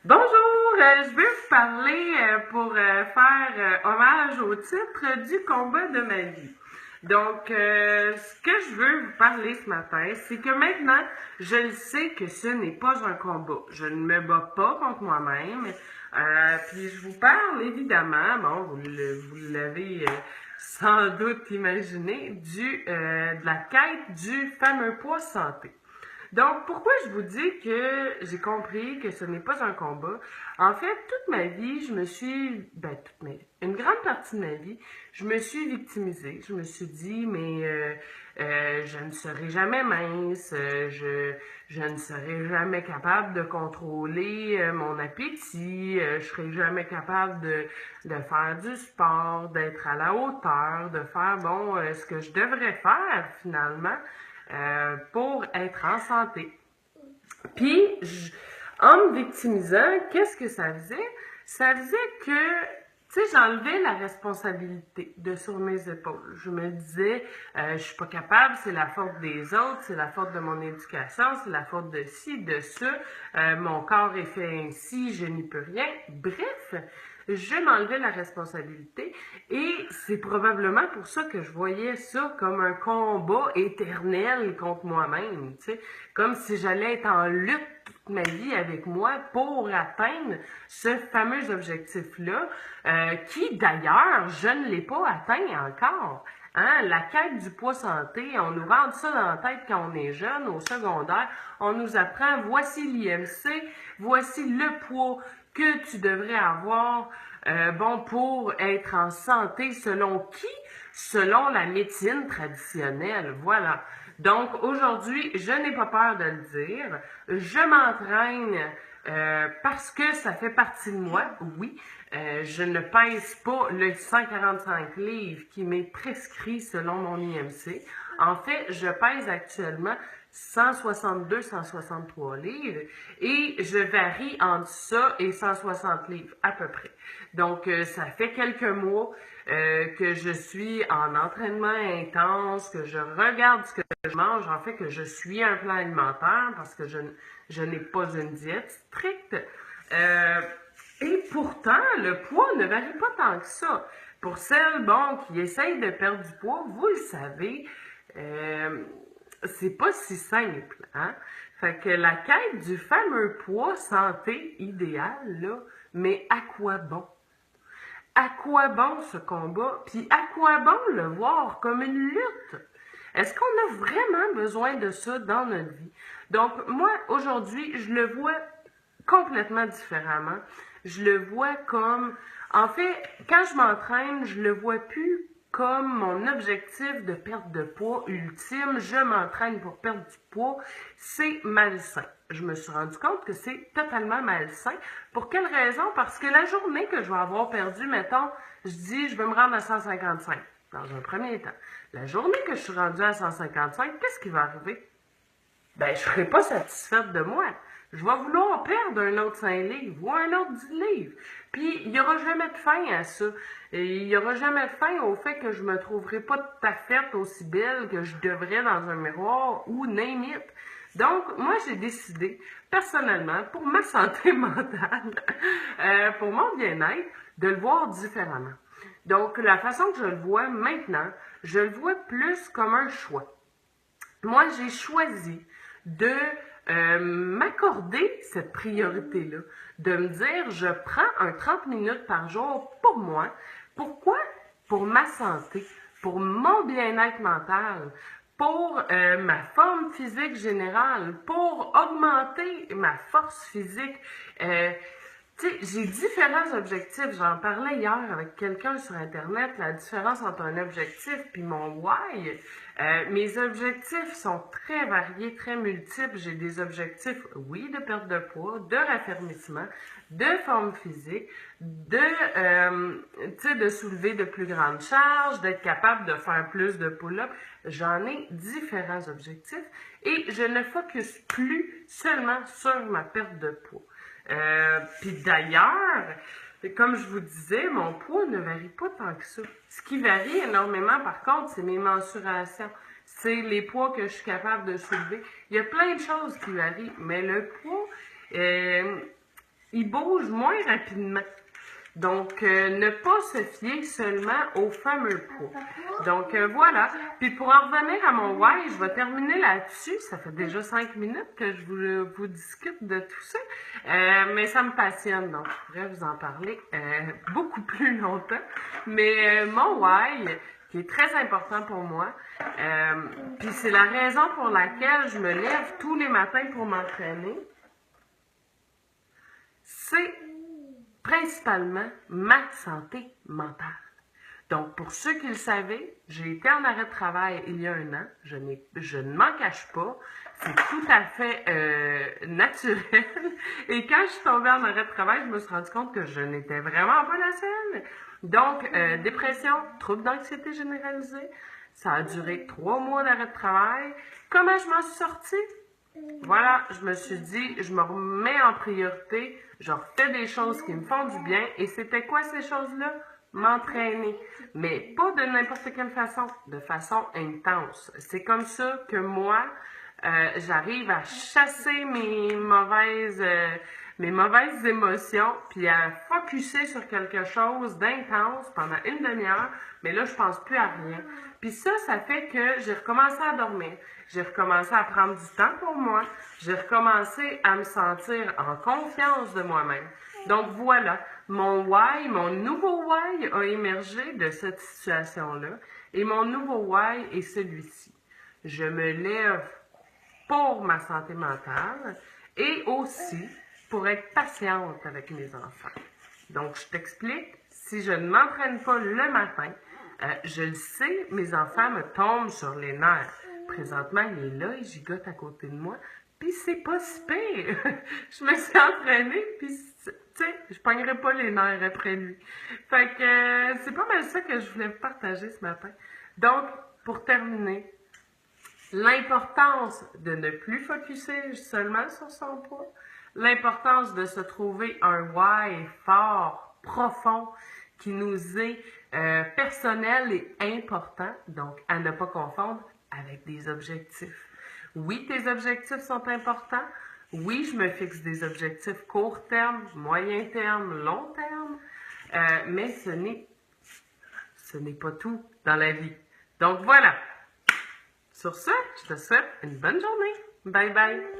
Bonjour, je veux vous parler pour faire hommage au titre du combat de ma vie. Donc, ce que je veux vous parler ce matin, c'est que maintenant, je le sais que ce n'est pas un combat. Je ne me bats pas contre moi-même. Puis je vous parle évidemment, bon, vous l'avez sans doute imaginé, de la quête du fameux poids santé. Donc, pourquoi je vous dis que j'ai compris que ce n'est pas un combat? En fait, toute ma vie, une grande partie de ma vie, je me suis victimisée. Je me suis dit, mais je ne serai jamais mince, je ne serai jamais capable de contrôler mon appétit, je serai jamais capable de faire du sport, d'être à la hauteur, de faire, bon, ce que je devrais faire finalement pour être en santé. Puis, en me victimisant, qu'est-ce que ça faisait? Ça faisait que, tu sais, j'enlevais la responsabilité de sur mes épaules. Je me disais, je suis pas capable, c'est la faute des autres, c'est la faute de mon éducation, c'est la faute de ci, de ça, mon corps est fait ainsi, je n'y peux rien. Bref, je m'enlevais la responsabilité et c'est probablement pour ça que je voyais ça comme un combat éternel contre moi-même, tu sais, comme si j'allais être en lutte toute ma vie avec moi pour atteindre ce fameux objectif-là, qui d'ailleurs, je ne l'ai pas atteint encore. Hein? La quête du poids santé, on nous rentre ça dans la tête quand on est jeune, au secondaire. On nous apprend, voici l'IMC, voici le poids que tu devrais avoir pour être en santé selon qui? Selon la médecine traditionnelle. Voilà. Donc aujourd'hui, je n'ai pas peur de le dire. Je m'entraîne parce que ça fait partie de moi, oui. Je ne pèse pas le 145 livres qui m'est prescrit selon mon IMC. En fait, je pèse actuellement 162-163 livres et je varie entre ça et 160 livres à peu près. Donc, ça fait quelques mois que je suis en entraînement intense, que je regarde ce que je mange, en fait que je suis un plan alimentaire parce que je n'ai pas une diète stricte. Et pourtant, le poids ne varie pas tant que ça. Pour celles, bon, qui essayent de perdre du poids, vous le savez, c'est pas si simple, hein? Fait que la quête du fameux poids santé idéal, là, mais à quoi bon? À quoi bon ce combat? Puis à quoi bon le voir comme une lutte? Est-ce qu'on a vraiment besoin de ça dans notre vie? Donc, moi, aujourd'hui, je le vois complètement différemment. Je le vois comme... En fait, quand je m'entraîne, je le vois plus comme mon objectif de perte de poids ultime. Je m'entraîne pour perdre du poids. C'est malsain. Je me suis rendu compte que c'est totalement malsain. Pour quelle raison? Parce que la journée que je vais avoir perdu, mettons, je dis, je vais me rendre à 155 dans un premier temps. La journée que je suis rendue à 155, qu'est-ce qui va arriver? Ben, je ne serai pas satisfaite de moi. Je vais vouloir perdre un autre 5 livres ou un autre 10 livres. Puis, il n'y aura jamais de fin à ça. Et il n'y aura jamais de fin au fait que je ne me trouverai pas tout à fait aussi belle que je devrais dans un miroir ou name it. Donc, moi, j'ai décidé, personnellement, pour ma santé mentale, pour mon bien-être, de le voir différemment. Donc, la façon que je le vois maintenant, je le vois plus comme un choix. Moi, j'ai choisi de m'accorder cette priorité-là, de me dire, je prends un 30 minutes par jour pour moi. Pourquoi? Pour ma santé, pour mon bien-être mental, pour ma forme physique générale, pour augmenter ma force physique. Tu sais, j'ai différents objectifs. J'en parlais hier avec quelqu'un sur Internet, la différence entre un objectif puis mon why. Mes objectifs sont très variés, très multiples. J'ai des objectifs, oui, de perte de poids, de raffermissement, de forme physique, tu sais, de soulever de plus grandes charges, d'être capable de faire plus de pull-ups. J'en ai différents objectifs et je ne focus plus seulement sur ma perte de poids. Puis d'ailleurs, comme je vous disais, mon poids ne varie pas tant que ça. Ce qui varie énormément, par contre, c'est mes mensurations. C'est les poids que je suis capable de soulever. Il y a plein de choses qui varient, mais le poids, il bouge moins rapidement. Donc, ne pas se fier seulement au fameux poids. Donc, voilà. Puis, pour en revenir à mon why, je vais terminer là-dessus. Ça fait déjà 5 minutes que je vous discute de tout ça. Mais ça me passionne, donc je pourrais vous en parler beaucoup plus longtemps. Mais mon why, qui est très important pour moi, puis c'est la raison pour laquelle je me lève tous les matins pour m'entraîner, c'est principalement ma santé mentale. Donc, pour ceux qui le savaient, j'ai été en arrêt de travail il y a 1 an. Je ne m'en cache pas. C'est tout à fait naturel. Et quand je suis tombée en arrêt de travail, je me suis rendu compte que je n'étais vraiment pas la seule. Donc, dépression, trouble d'anxiété généralisée. Ça a duré 3 mois d'arrêt de travail. Comment je m'en suis sortie? Voilà, je me suis dit, je me remets en priorité, je refais des choses qui me font du bien. Et c'était quoi ces choses-là? M'entraîner. Mais pas de n'importe quelle façon, de façon intense. C'est comme ça que moi, j'arrive à chasser mes mauvaises émotions, puis à focusser sur quelque chose d'intense pendant 1/2 heure, mais là, je pense plus à rien. Puis ça fait que j'ai recommencé à dormir. J'ai recommencé à prendre du temps pour moi. J'ai recommencé à me sentir en confiance de moi-même. Donc voilà, mon nouveau why a émergé de cette situation-là. Et mon nouveau why est celui-ci. Je me lève pour ma santé mentale et aussi pour être patiente avec mes enfants. Donc, je t'explique, si je ne m'entraîne pas le matin, je le sais, mes enfants me tombent sur les nerfs. Présentement, il est là, il gigote à côté de moi, puis c'est pas si pire. Je me suis entraînée, puis tu sais, je pognerai pas les nerfs après lui. Fait que c'est pas mal ça que je voulais vous partager ce matin. Donc, pour terminer, l'importance de ne plus focuser seulement sur son poids, l'importance de se trouver un why fort, profond, qui nous est personnel et important, donc à ne pas confondre avec des objectifs. Oui, tes objectifs sont importants. Oui, je me fixe des objectifs court terme, moyen terme, long terme, mais ce n'est pas tout dans la vie. Donc voilà. Sur ce, je te souhaite une bonne journée. Bye bye.